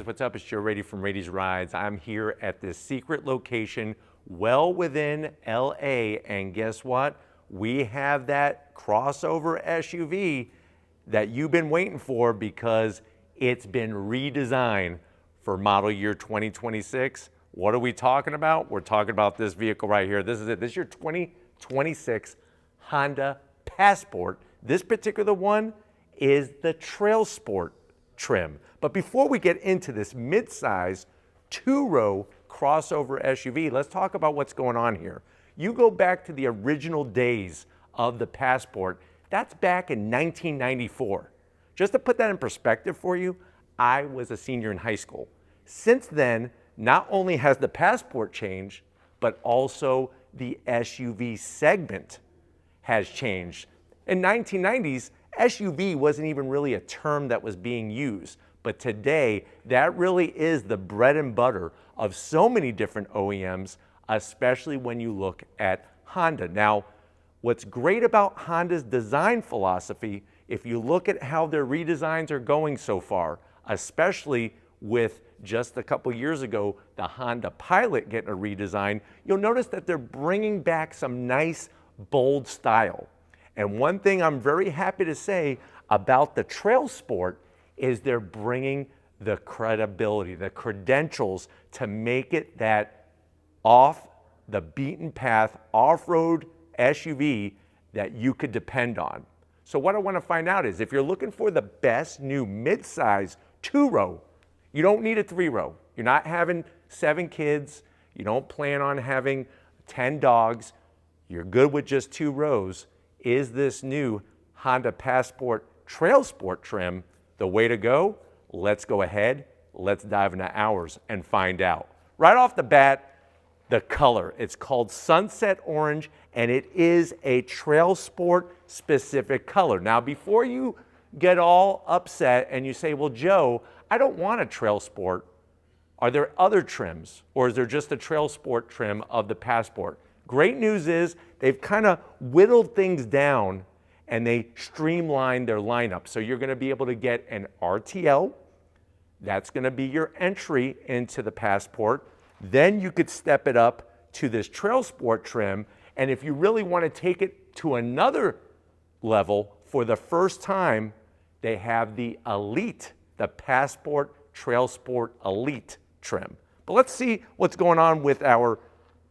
guys, what's up? It's Joe Rady from Rady's Rides. I'm here at this secret location well within LA, and guess what? We have that crossover SUV that you've been waiting for because it's been redesigned for model year 2026. What are we talking about? We're talking about this vehicle right here. This is it. This is your 2026 Honda Passport. This particular one is the Trailsport trim. But before we get into this midsize two-row crossover SUV, let's talk about what's going on here. You go back to the original days of the Passport. That's back in 1994. Just to put that in perspective for you, I was a senior in high school. Since then, not only has the Passport changed, but also the SUV segment has changed. In 1990s, SUV wasn't even really a term that was being used, but today that really is the bread and butter of so many different OEMs, especially when you look at Honda. Now, what's great about Honda's design philosophy, if you look at how their redesigns are going so far, especially with just a couple years ago, the Honda Pilot getting a redesign, you'll notice that they're bringing back some nice, bold style. And one thing I'm very happy to say about the Trailsport is they're bringing the credibility, the credentials to make it that off the beaten path, off-road SUV that you could depend on. So what I want to find out is if you're looking for the best new midsize two-row, you don't need a three-row. You're not having 7 kids. You don't plan on having 10 dogs. You're good with just 2 rows. Is this new Honda Passport Trailsport trim the way to go? Let's go ahead. Let's dive into ours and find out. Right off the bat, the color. It's called Sunset Orange, and it is a Trailsport specific color. Now, before you get all upset and you say, well, Joe, I don't want a Trailsport. Are there other trims, or is there just a Trailsport trim of the Passport? Great news is they've kind of whittled things down and they streamlined their lineup. So you're going to be able to get an RTL. That's going to be your entry into the Passport. Then you could step it up to this Trailsport trim. And if you really want to take it to another level, for the first time, they have the Elite, the Passport Trailsport Elite trim. But let's see what's going on with our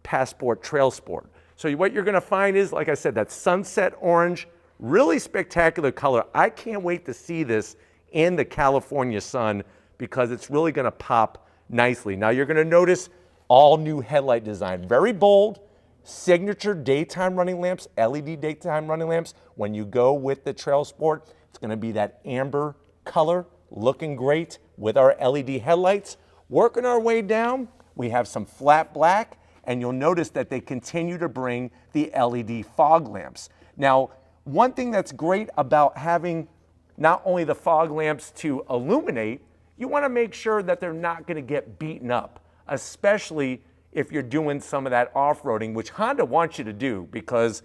Passport Trailsport. So what you're going to find is, like I said, that sunset orange, really spectacular color. I can't wait to see this in the California sun because it's really going to pop nicely. Now you're going to notice all new headlight design, very bold, signature daytime running lamps, LED daytime running lamps. When you go with the Trailsport, it's going to be that amber color, looking great with our LED headlights. Working our way down, we have some flat black, and you'll notice that they continue to bring the LED fog lamps. Now, one thing that's great about having not only the fog lamps to illuminate, you want to make sure that they're not going to get beaten up, especially if you're doing some of that off-roading, which Honda wants you to do, because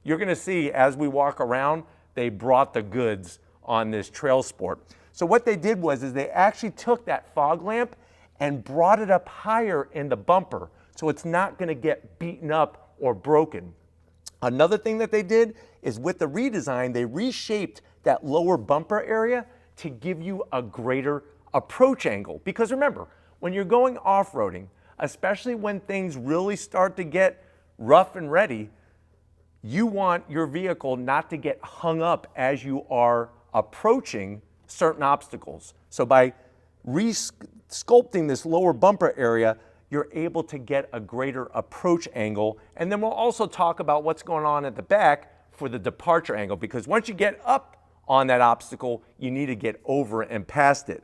you're going to see as we walk around, they brought the goods on this Trailsport. So what they did was they actually took that fog lamp and brought it up higher in the bumper, so it's not going to get beaten up or broken. Another thing that they did is with the redesign, they reshaped that lower bumper area to give you a greater approach angle. Because remember, when you're going off-roading, especially when things really start to get rough and ready, you want your vehicle not to get hung up as you are approaching certain obstacles. So by sculpting this lower bumper area, you're able to get a greater approach angle. And then we'll also talk about what's going on at the back for the departure angle, because once you get up on that obstacle, you need to get over and past it.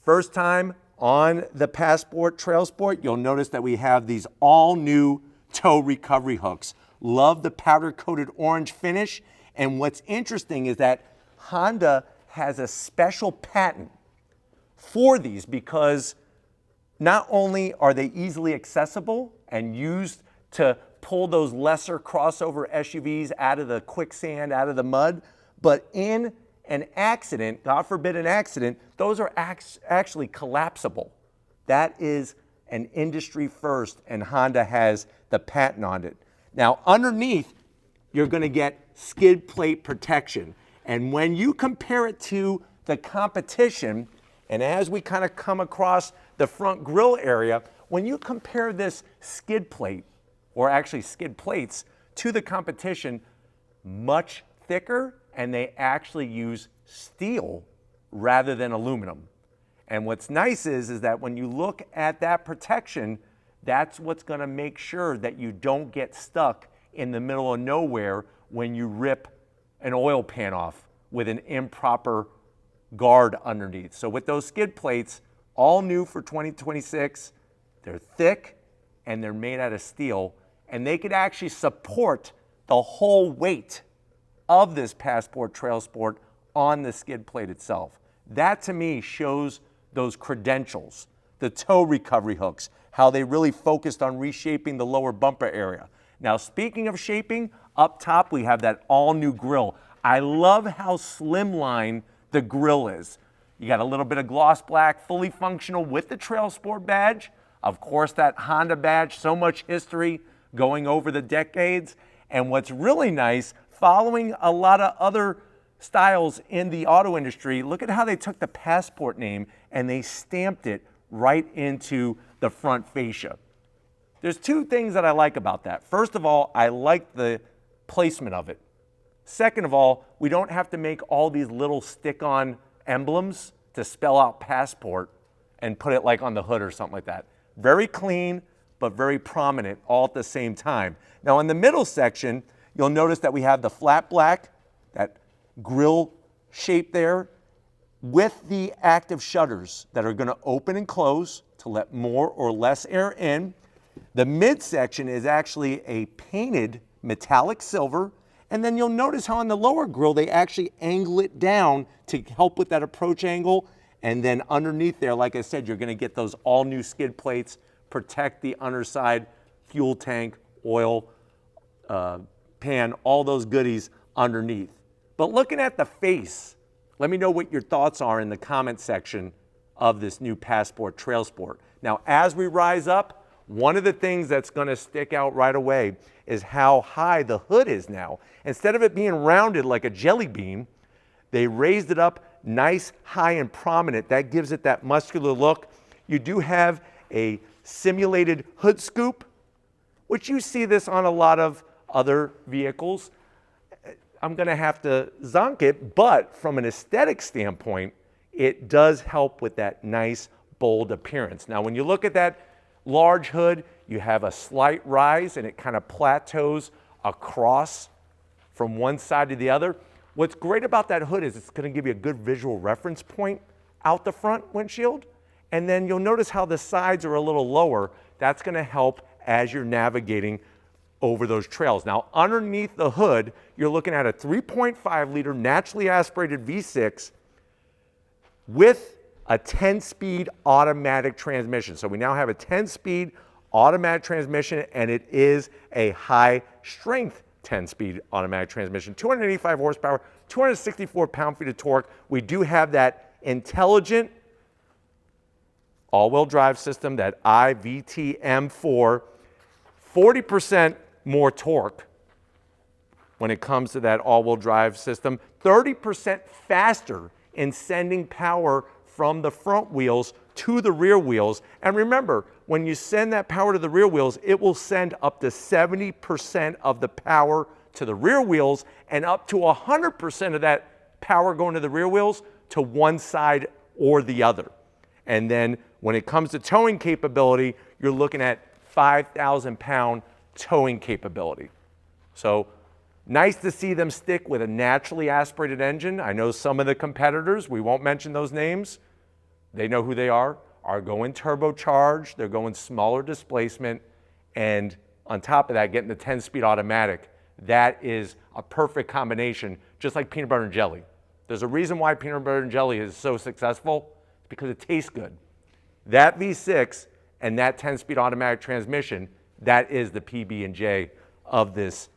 First time on the Passport Trailsport, you'll notice that we have these all new tow recovery hooks. Love the powder coated orange finish. And what's interesting is that Honda has a special patent for these because not only are they easily accessible and used to pull those lesser crossover SUVs out of the quicksand, out of the mud, but in an accident, God forbid an accident, those are actually collapsible. That is an industry first, and Honda has the patent on it. Now, underneath, you're going to get skid plate protection. And when you compare it to the competition, and as we kind of come across the front grille area, when you compare this skid plate, or actually skid plates, to the competition, much thicker, and they actually use steel rather than aluminum. And what's nice is that when you look at that protection, that's what's going to make sure that you don't get stuck in the middle of nowhere when you rip an oil pan off with an improper guard underneath. So with those skid plates, all new for 2026, they're thick and they're made out of steel, and they could actually support the whole weight of this Passport Trailsport on the skid plate itself. That to me shows those credentials, the tow recovery hooks, how they really focused on reshaping the lower bumper area. Now, speaking of shaping, up top we have that all-new grille. I love how slimline the grille is. You got a little bit of gloss black, fully functional with the Trailsport badge. Of course, that Honda badge, so much history going over the decades. And what's really nice, following a lot of other styles in the auto industry, look at how they took the Passport name and they stamped it right into the front fascia. There's two things that I like about that. First of all, I like the placement of it. Second of all, we don't have to make all these little stick-on emblems to spell out Passport and put it like on the hood or something like that. Very clean, but very prominent all at the same time. Now in the middle section, you'll notice that we have the flat black, that grille shape there, with the active shutters that are going to open and close to let more or less air in. The midsection is actually a painted metallic silver, and then you'll notice how on the lower grille they actually angle it down to help with that approach angle. And then underneath there, like I said, you're going to get those all new skid plates, protect the underside, fuel tank, oil pan, all those goodies underneath. But looking at the face, let me know what your thoughts are in the comment section of this new Passport Trailsport. Now, as we rise up, one of the things that's going to stick out right away is how high the hood is now. Instead of it being rounded like a jelly bean, they raised it up nice, high, and prominent. That gives it that muscular look. You do have a simulated hood scoop, which you see this on a lot of other vehicles. I'm going to have to zonk it, but from an aesthetic standpoint, it does help with that nice, bold appearance. Now, when you look at that large hood, you have a slight rise and it kind of plateaus across from one side to the other. What's great about that hood is it's going to give you a good visual reference point out the front windshield. And then you'll notice how the sides are a little lower. That's going to help as you're navigating over those trails. Now, underneath the hood, you're looking at a 3.5 liter naturally aspirated V6 with a 10-speed automatic transmission. So we now have a 10-speed automatic transmission, and it is a high-strength 10-speed automatic transmission. 285 horsepower, 264 pound-feet of torque. We do have that intelligent all-wheel drive system, that IVT-M4, 40% more torque when it comes to that all-wheel drive system, 30% faster in sending power from the front wheels to the rear wheels. And remember, when you send that power to the rear wheels, it will send up to 70% of the power to the rear wheels and up to 100% of that power going to the rear wheels to one side or the other. And then when it comes to towing capability, you're looking at 5,000 pound towing capability. So nice to see them stick with a naturally aspirated engine. I know some of the competitors, we won't mention those names, they know who they are going turbocharged, they're going smaller displacement, and on top of that, getting the 10-speed automatic. That is a perfect combination, just like peanut butter and jelly. There's a reason why peanut butter and jelly is so successful. It's because it tastes good. That V6 and that 10-speed automatic transmission, that is the PB&J of this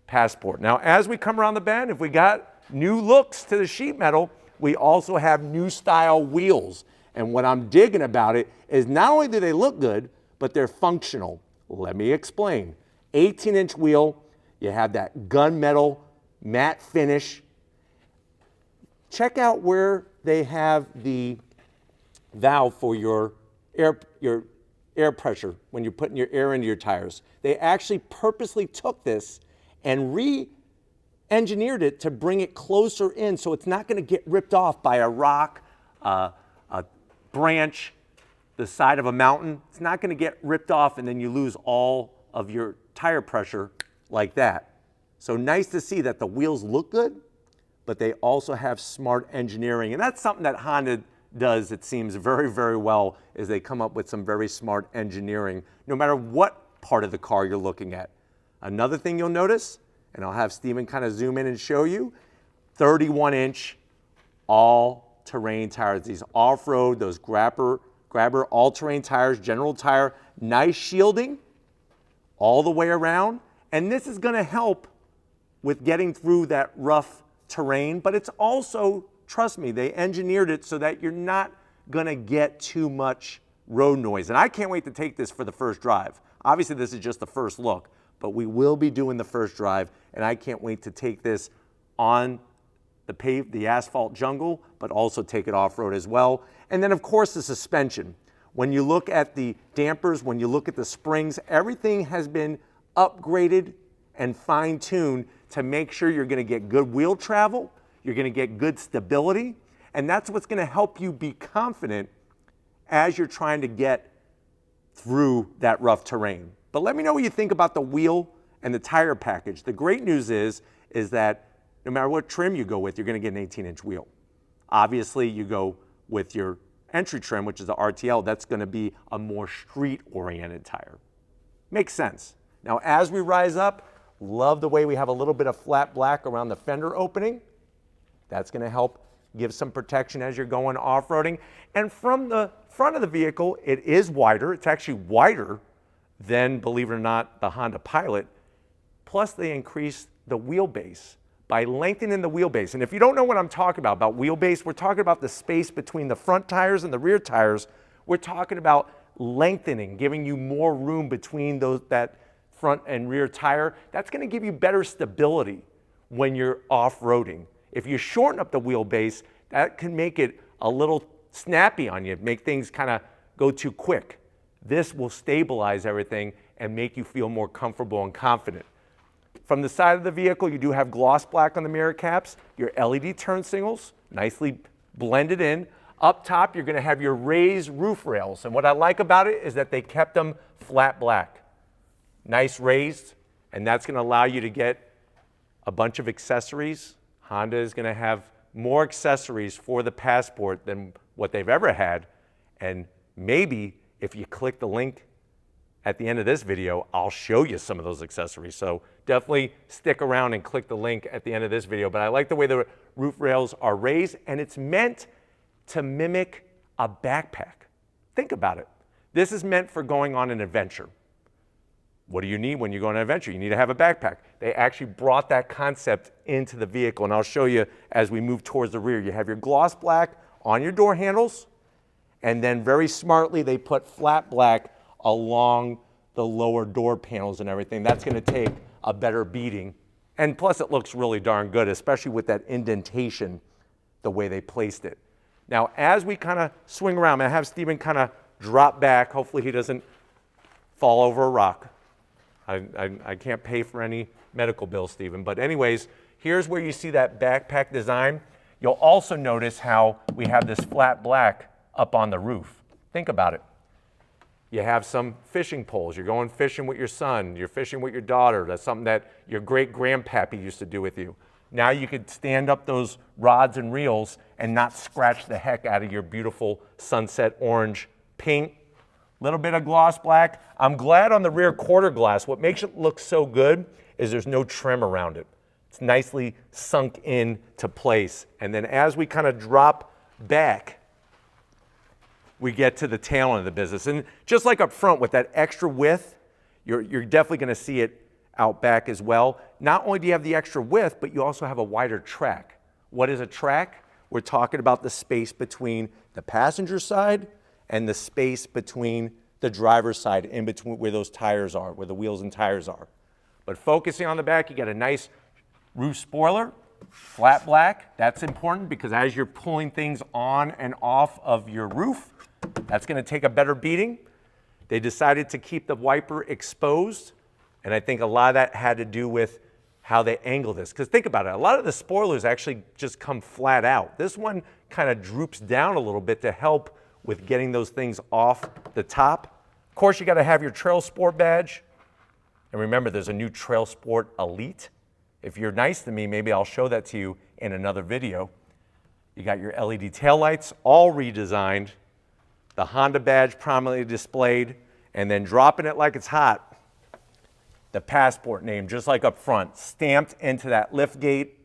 Passport. Now, as we come around the bend, if we got new looks to the sheet metal, we also have new style wheels. And what I'm digging about it is not only do they look good, but they're functional. Let me explain. 18-inch wheel, you have that gunmetal matte finish. Check out where they have the valve for your air pressure when you're putting your air into your tires. They actually purposely took this and re-engineered it to bring it closer in so it's not going to get ripped off by a rock, a branch, the side of a mountain. It's not going to get ripped off and then you lose all of your tire pressure like that. So nice to see that the wheels look good, but they also have smart engineering. And that's something that Honda does, it seems, very, very well, is they come up with some very smart engineering, no matter what part of the car you're looking at. Another thing you'll notice, and I'll have Steven kind of zoom in and show you, 31-inch all-terrain tires. These off-road, those grabber all-terrain tires, general tire, nice shielding all the way around. And this is going to help with getting through that rough terrain, but it's also, trust me, they engineered it so that you're not going to get too much road noise. And I can't wait to take this for the first drive. Obviously, this is just the first look, but we will be doing the first drive, and I can't wait to take this on the asphalt jungle, but also take it off-road as well. And then, of course, the suspension. When you look at the dampers, when you look at the springs, everything has been upgraded and fine-tuned to make sure you're going to get good wheel travel, you're going to get good stability, and that's what's going to help you be confident as you're trying to get through that rough terrain. But let me know what you think about the wheel and the tire package. The great news is that no matter what trim you go with, you're going to get an 18-inch wheel. Obviously, you go with your entry trim, which is the RTL, that's going to be a more street-oriented tire. Makes sense. Now, as we rise up, love the way we have a little bit of flat black around the fender opening. That's going to help give some protection as you're going off-roading. And from the front of the vehicle, it is wider. It's actually wider than, believe it or not, the Honda Pilot. Plus, they increased the wheelbase by lengthening the wheelbase. And if you don't know what I'm talking about wheelbase, we're talking about the space between the front tires and the rear tires. We're talking about lengthening, giving you more room between that front and rear tire. That's going to give you better stability when you're off-roading. If you shorten up the wheelbase, that can make it a little snappy on you, make things kind of go too quick. This will stabilize everything and make you feel more comfortable and confident. From the side of the vehicle, you do have gloss black on the mirror caps, your LED turn signals, nicely blended in. Up top, you're going to have your raised roof rails. And what I like about it is that they kept them flat black. Nice raised, and that's going to allow you to get a bunch of accessories. Honda is going to have more accessories for the Passport than what they've ever had. And maybe if you click the link at the end of this video, I'll show you some of those accessories. So definitely stick around and click the link at the end of this video. But I like the way the roof rails are raised, and it's meant to mimic a backpack. Think about it. This is meant for going on an adventure. What do you need when you go on an adventure? You need to have a backpack. They actually brought that concept into the vehicle, and I'll show you as we move towards the rear. You have your gloss black on your door handles, and then very smartly they put flat black along the lower door panels and everything. That's going to take a better beating, and plus it looks really darn good, especially with that indentation, the way they placed it. Now, as we kind of swing around, I'm going to have Steven kind of drop back. Hopefully he doesn't fall over a rock. I can't pay for any medical bills, Steven. But anyways, here's where you see that backpack design. You'll also notice how we have this flat black up on the roof. Think about it. You have some fishing poles. You're going fishing with your son. You're fishing with your daughter. That's something that your great-grandpappy used to do with you. Now you could stand up those rods and reels and not scratch the heck out of your beautiful sunset orange paint. Little bit of gloss black. I'm glad on the rear quarter glass. What makes it look so good is there's no trim around it. It's nicely sunk into place. And then as we kind of drop back, we get to the tail end of the business. And just like up front with that extra width, you're definitely going to see it out back as well. Not only do you have the extra width, but you also have a wider track. What is a track? We're talking about the space between the passenger side and the space between the driver's side, in between where those tires are, where the wheels and tires are. But focusing on the back, you got a nice roof spoiler, flat black. That's important because as you're pulling things on and off of your roof, that's going to take a better beating. They decided to keep the wiper exposed, and I think a lot of that had to do with how they angle this. Because think about it, a lot of the spoilers actually just come flat out. This one kind of droops down a little bit to help with getting those things off the top. Of course, you got to have your Trailsport badge. And remember, there's a new Trailsport Elite. If you're nice to me, maybe I'll show that to you in another video. You got your LED taillights, all redesigned. The Honda badge prominently displayed, and then dropping it like it's hot, the Passport name, just like up front, stamped into that lift gate.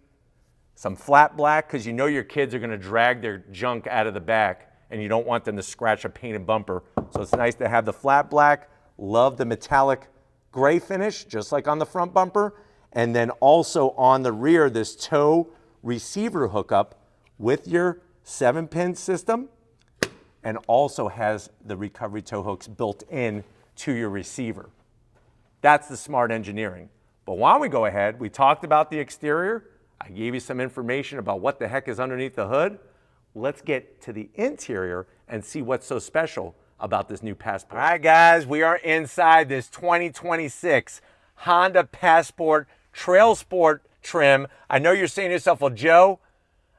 Some flat black, because you know your kids are going to drag their junk out of the back, and you don't want them to scratch a painted bumper. So it's nice to have the flat black. Love the metallic gray finish, just like on the front bumper. And then also on the rear, this tow receiver hookup with your 7-pin system, and also has the recovery tow hooks built in to your receiver. That's the smart engineering. But why don't we go ahead? We talked about the exterior. I gave you some information about what the heck is underneath the hood. Let's get to the interior and see what's so special about this new Passport. All right, guys, we are inside this 2026 Honda Passport Trailsport trim. I know you're saying to yourself, well, Joe,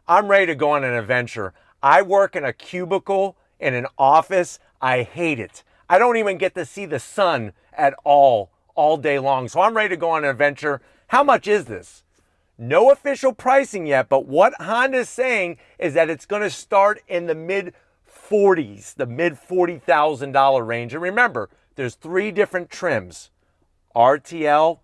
I'm ready to go on an adventure. I work in a cubicle in an office. I hate it. I don't even get to see the sun at all day long. So I'm ready to go on an adventure. How much is this? No official pricing yet, but what Honda is saying is that it's going to start in the mid-40s, the mid-$40,000 range. And remember, there's 3 different trims: RTL,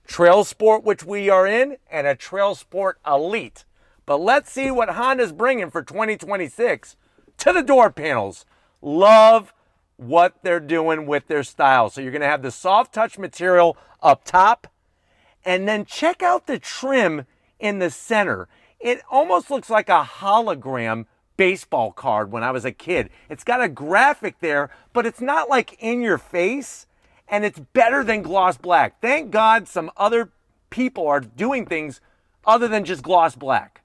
Trailsport, which we are in, and a Trailsport Elite. But let's see what Honda's bringing for 2026 to the door panels. Love what they're doing with their style. So you're going to have the soft touch material up top, and then check out the trim in the center. It almost looks like a hologram baseball card when I was a kid. It's got a graphic there, but it's not like in your face, and it's better than gloss black. Thank God some other people are doing things other than just gloss black.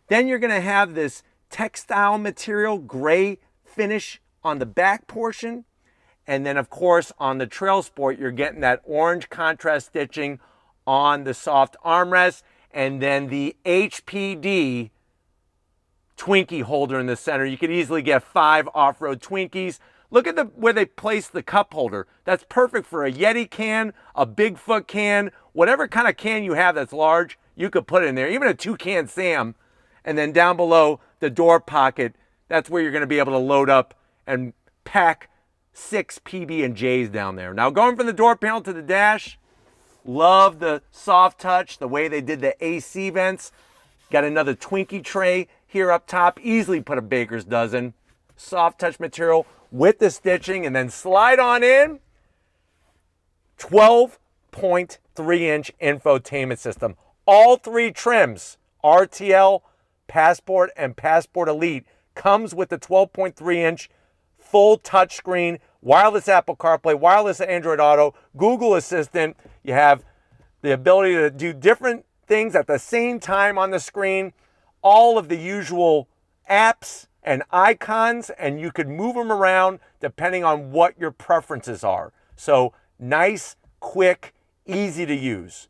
Then you're going to have this textile material gray finish on the back portion. And then, of course, on the Trailsport, you're getting that orange contrast stitching on the soft armrest, and then the HPD Twinkie holder in the center. You could easily get 5 off-road Twinkies. Look at where they place the cup holder. That's perfect for a Yeti can, a Bigfoot can, whatever kind of can you have that's large, you could put it in there. Even a 2-can Sam. And then down below, the door pocket, that's where you're going to be able to load up and pack 6 PB&Js down there. Now, going from the door panel to the dash, love the soft touch, the way they did the AC vents. Got another Twinkie tray here up top. Easily put a baker's dozen. Soft touch material with the stitching, and then slide on in. 12.3-inch infotainment system. All 3 trims, RTL, Passport, and Passport Elite, comes with the 12.3-inch full touchscreen, wireless Apple CarPlay, wireless Android Auto, Google Assistant. You have the ability to do different things at the same time on the screen, all of the usual apps and icons, and you could move them around depending on what your preferences are. So nice, quick, easy to use.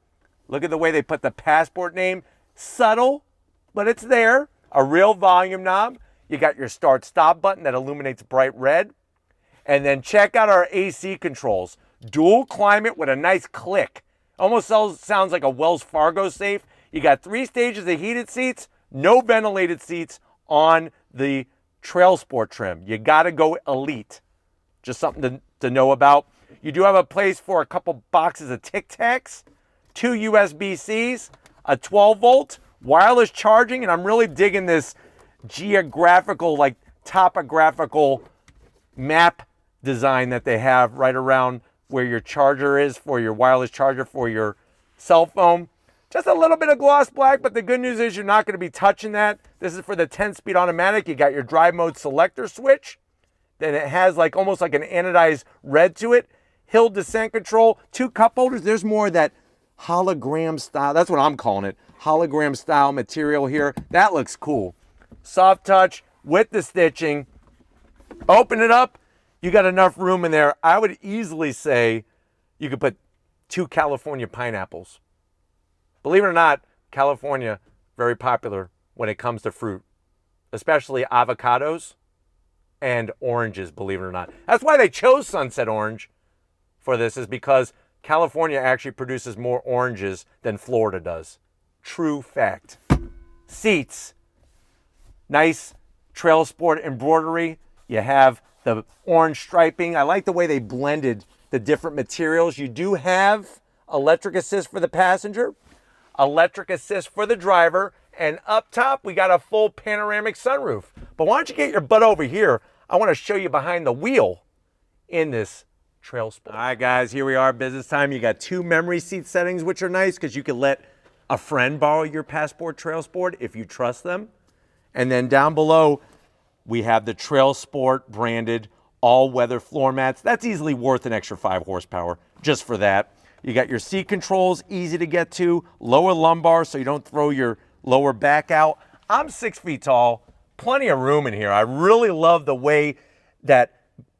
Look at the way they put the Passport name. Subtle, but it's there. A real volume knob. You got your start-stop button that illuminates bright red. And then check out our AC controls. Dual climate with a nice click. Almost sounds like a Wells Fargo safe. You got 3 stages of heated seats, no ventilated seats on the Trailsport trim. You got to go Elite. Just something to know about. You do have a place for a couple boxes of Tic Tacs, 2 USB-Cs, a 12-volt, wireless charging, and I'm really digging this geographical, like topographical map design that they have right around where your charger is for your wireless charger for your cell phone. Just a little bit of gloss black, but the good news is you're not going to be touching that. This is for the 10-speed automatic. You got your drive mode selector switch. Then it has like almost like an anodized red to it. Hill descent control, 2 cup holders. There's more of that hologram style. That's what I'm calling it. Hologram style material here. That looks cool. Soft touch with the stitching. Open it up. You got enough room in there. I would easily say you could put 2 California pineapples. Believe it or not, California, very popular when it comes to fruit, especially avocados and oranges, believe it or not. That's why they chose Sunset Orange for this, is because California actually produces more oranges than Florida does. True fact. Seats. Nice Trailsport embroidery. You have the orange striping. I like the way they blended the different materials. You do have electric assist for the passenger, electric assist for the driver, and up top we got a full panoramic sunroof. But why don't you get your butt over here? I want to show you behind the wheel in this Trailsport. All right, guys, here we are, business time. You got 2 memory seat settings, which are nice because you can let a friend borrow your Passport Trailsport if you trust them. And then down below, we have the Trailsport branded all-weather floor mats. That's easily worth an extra 5 horsepower just for that. You got your seat controls, easy to get to, lower lumbar so you don't throw your lower back out. I'm 6 feet tall, plenty of room in here. I really love the way that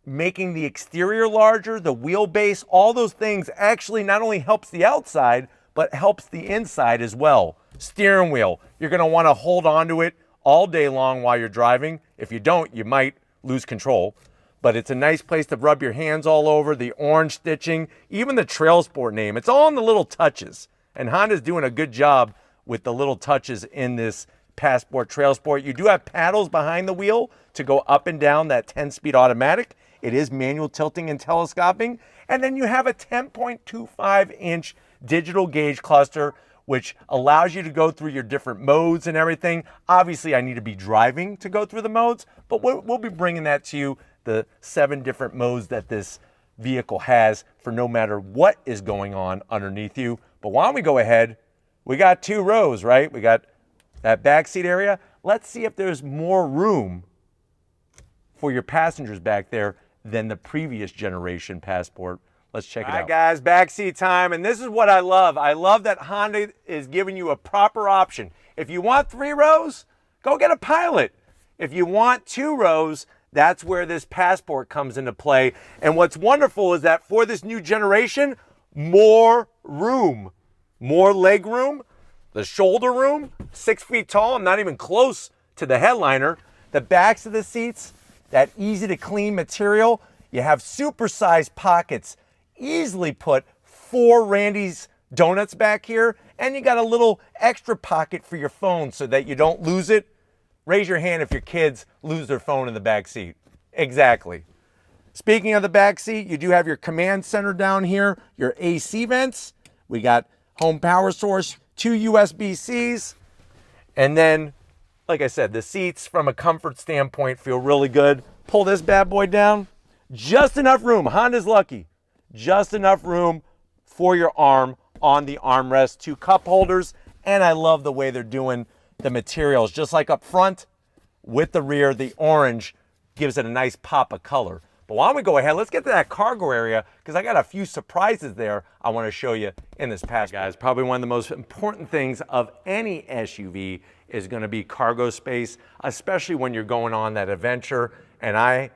making the exterior larger, the wheelbase, all those things actually not only helps the outside, but helps the inside as well. Steering wheel, you're gonna wanna hold on to it all day long while you're driving. If you don't, you might lose control. But it's a nice place to rub your hands all over, the orange stitching, even the Trailsport name. It's all in the little touches. And Honda's doing a good job with the little touches in this Passport Trailsport. You do have paddles behind the wheel to go up and down that 10-speed automatic. It is manual tilting and telescoping. And then you have a 10.25-inch digital gauge cluster, which allows you to go through your different modes and everything. Obviously, I need to be driving to go through the modes, but we'll be bringing that to you, the 7 different modes that this vehicle has for no matter what is going on underneath you. But why don't we go ahead? We got 2 rows, right? We got that back seat area. Let's see if there's more room for your passengers back there than the previous generation Passport. Let's check it out. All right, guys, backseat time, and this is what I love. I love that Honda is giving you a proper option. If you want 3 rows, go get a Pilot. If you want 2 rows, that's where this Passport comes into play. And what's wonderful is that for this new generation, more room, more leg room, the shoulder room, 6 feet tall. I'm not even close to the headliner. The backs of the seats, that easy to clean material. You have supersized pockets. Easily put 4 Randy's donuts back here, and you got a little extra pocket for your phone so that you don't lose it. Raise your hand if your kids lose their phone in the back seat. Exactly. Speaking of the back seat, you do have your command center down here, your AC vents. We got home power source, 2 USB-Cs, and then, like I said, the seats from a comfort standpoint feel really good. Pull this bad boy down. Just enough room. Honda's lucky. Just enough room for your arm on the armrest. 2 cup holders. And I love the way they're doing the materials. Just like up front, with the rear, the orange gives it a nice pop of color. But why don't we go ahead, let's get to that cargo area, because I got a few surprises there I want to show you in this Passport. Guys, probably one of the most important things of any SUV is going to be cargo space, especially when you're going on that adventure. And I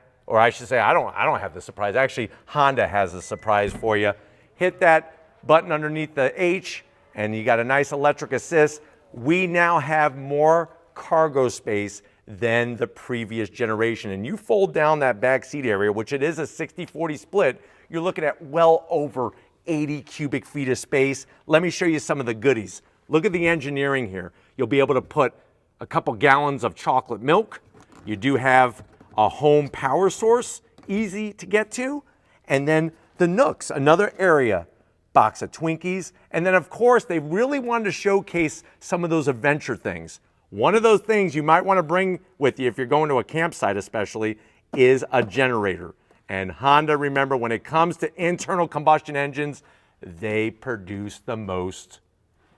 should say, I don't have the surprise. Actually, Honda has a surprise for you. Hit that button underneath the H, and you got a nice electric assist. We now have more cargo space than the previous generation. And you fold down that back seat area, which it is a 60-40 split, you're looking at well over 80 cubic feet of space. Let me show you some of the goodies. Look at the engineering here. You'll be able to put a couple gallons of chocolate milk. You do have a home power source, easy to get to. And then the nooks, another area, box of Twinkies. And then of course, they really wanted to showcase some of those adventure things. One of those things you might want to bring with you if you're going to a campsite especially is a generator. And Honda, remember, when it comes to internal combustion engines, they produce the most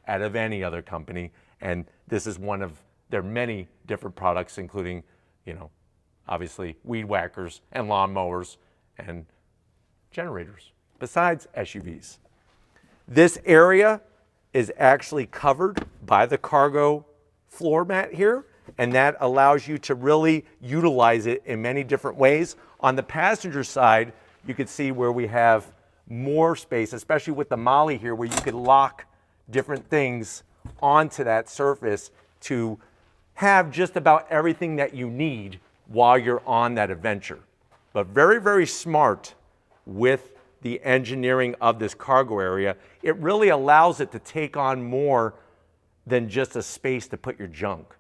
out of any other company. And this is one of their many different products, including, obviously weed whackers and lawnmowers and generators, besides SUVs. This area is actually covered by the cargo floor mat here, and that allows you to really utilize it in many different ways. On the passenger side, you can see where we have more space, especially with the Molly here, where you could lock different things onto that surface to have just about everything that you need while you're on that adventure. But very, very smart with the engineering of this cargo area. It really allows it to take on more than just a space to put your junk.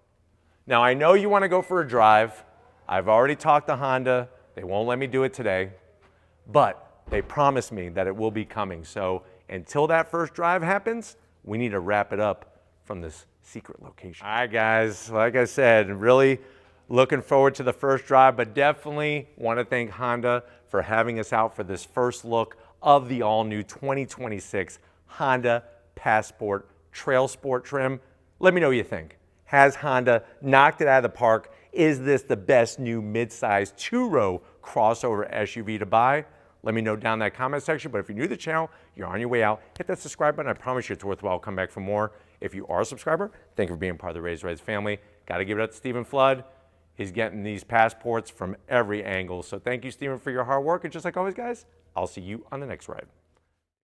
Now, I know you want to go for a drive. I've already talked to Honda. They won't let me do it today, but they promised me that it will be coming. So until that first drive happens, we need to wrap it up from this secret location. All right, guys, like I said, really looking forward to the first drive, but definitely want to thank Honda for having us out for this first look of the all-new 2026 Honda Passport Trailsport trim. Let me know what you think. Has Honda knocked it out of the park? Is this the best new midsize two-row crossover SUV to buy? Let me know down in that comment section. But if you're new to the channel, you're on your way out, hit that subscribe button. I promise you it's worthwhile. Come back for more. If you are a subscriber, thank you for being part of the Raised Reds family. Got to give it up to Stephen Flood. He's getting these passports from every angle. So thank you, Stephen, for your hard work. And just like always, guys, I'll see you on the next ride.